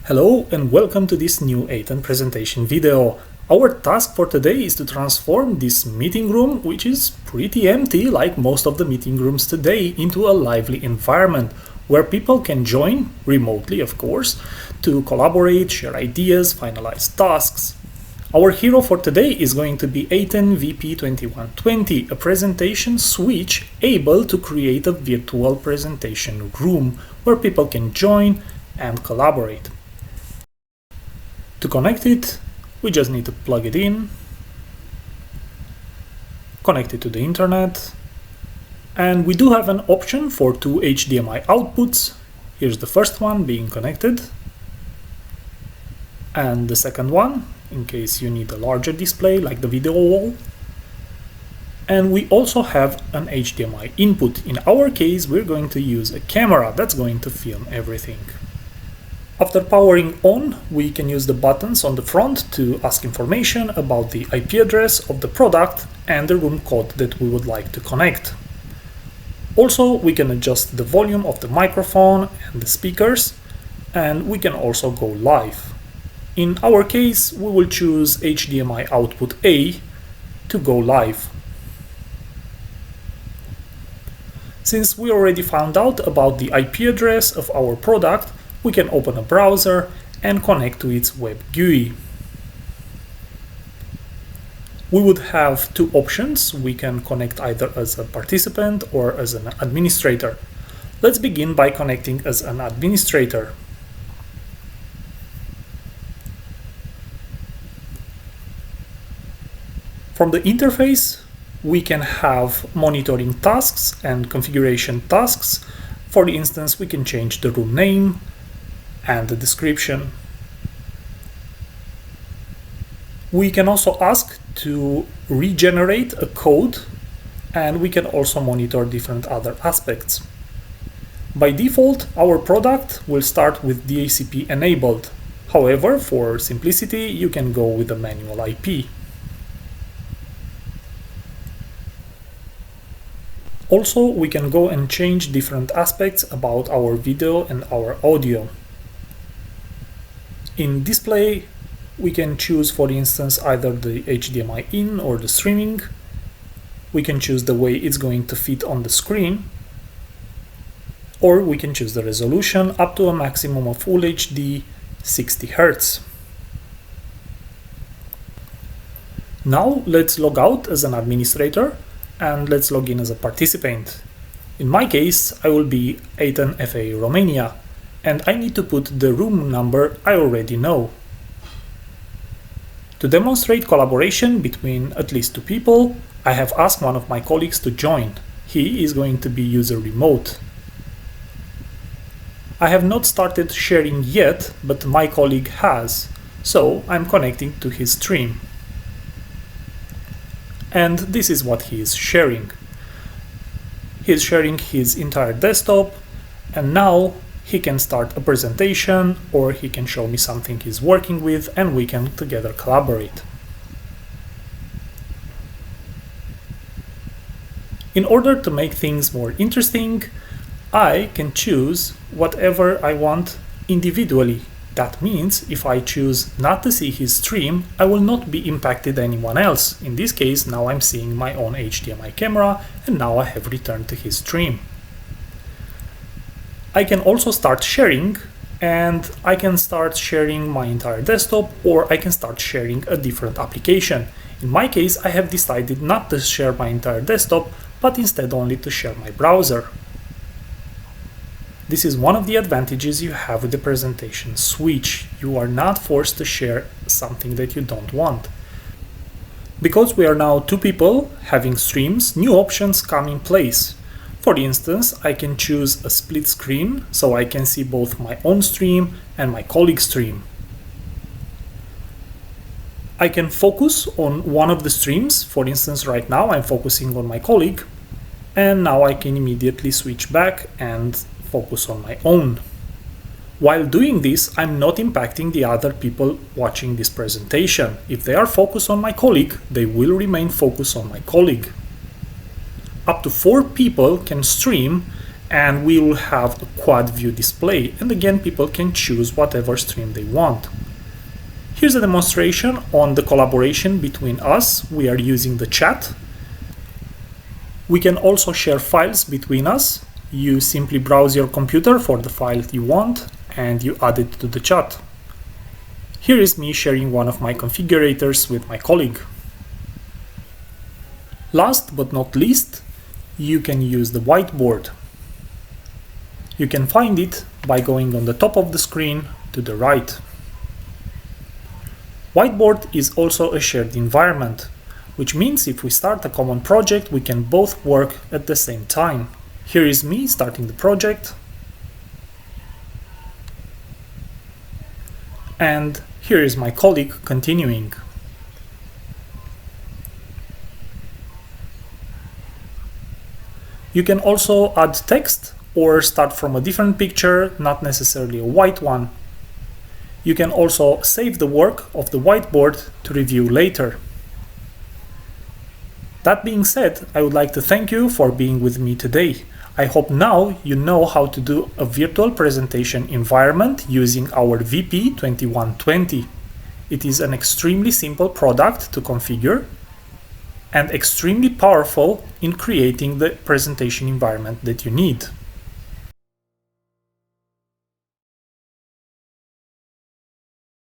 Hello and welcome to this new ATEN presentation video. Our task for today is to transform this meeting room, which is pretty empty like most of the meeting rooms today, into a lively environment where people can join, remotely of course, to collaborate, share ideas, finalize tasks. Our hero for today is going to be ATEN VP2120, a presentation switch able to create a virtual presentation room where people can join and collaborate. To connect it, we just need to plug it in, connect it to the internet, and we do have an option for two HDMI outputs. Here's the first one being connected, and the second one, in case you need a larger display like the video wall. And we also have an HDMI input. In our case, we're going to use a camera that's going to film everything. After powering on, we can use the buttons on the front to ask information about the IP address of the product and the room code that we would like to connect. Also, we can adjust the volume of the microphone and the speakers, and we can also go live. In our case, we will choose HDMI output A to go live. Since we already found out about the IP address of our product, we can open a browser and connect to its web GUI. We would have two options. We can connect either as a participant or as an administrator. Let's begin by connecting as an administrator. From the interface, we can have monitoring tasks and configuration tasks. For instance, we can change the room name and the description. We can also ask to regenerate a code, and we can also monitor different other aspects. By default, our product will start with DHCP enabled. However, for simplicity, you can go with a manual IP. Also, we can go and change different aspects about our video and our audio. In display, we can choose, for instance, either the HDMI in or the streaming. We can choose the way it's going to fit on the screen, or we can choose the resolution up to a maximum of Full HD 60 Hz. Now let's log out as an administrator and let's log in as a participant. In my case, I will be ATEN FA Romania, and I need to put the room number I already know. To demonstrate collaboration between at least two people, I have asked one of my colleagues to join. He is going to be user remote. I have not started sharing yet, but my colleague has, so I'm connecting to his stream. And this is what he is sharing. He is sharing his entire desktop, and now he can start a presentation, or he can show me something he's working with, and we can together collaborate. In order to make things more interesting, I can choose whatever I want individually. That means if I choose not to see his stream, I will not be impacted anyone else. In this case, now I'm seeing my own HDMI camera, and now I have returned to his stream. I can also start sharing, and I can start sharing my entire desktop, or I can start sharing a different application. In my case, I have decided not to share my entire desktop, but instead only to share my browser. This is one of the advantages you have with the presentation switch. You are not forced to share something that you don't want. Because we are now two people having streams, new options come in place. For instance, I can choose a split screen, so I can see both my own stream and my colleague's stream. I can focus on one of the streams. For instance, right now I'm focusing on my colleague, and now I can immediately switch back and focus on my own. While doing this, I'm not impacting the other people watching this presentation. If they are focused on my colleague, they will remain focused on my colleague. Up to 4 people can stream, and we will have a quad view display, and again people can choose whatever stream they want. Here's a demonstration on the collaboration between us. We are using the chat. We can also share files between us. You simply browse your computer for the file you want and you add it to the chat. Here is me sharing one of my configurators with my colleague. Last but not least, you can use the whiteboard. You can find it by going on the top of the screen to the right. Whiteboard is also a shared environment, which means if we start a common project, we can both work at the same time. Here is me starting the project. And here is my colleague continuing. You can also add text or start from a different picture, not necessarily a white one. You can also save the work of the whiteboard to review later. That being said, I would like to thank you for being with me today. I hope now you know how to do a virtual presentation environment using our VP2120. It is an extremely simple product to configure and extremely powerful in creating the presentation environment that you need.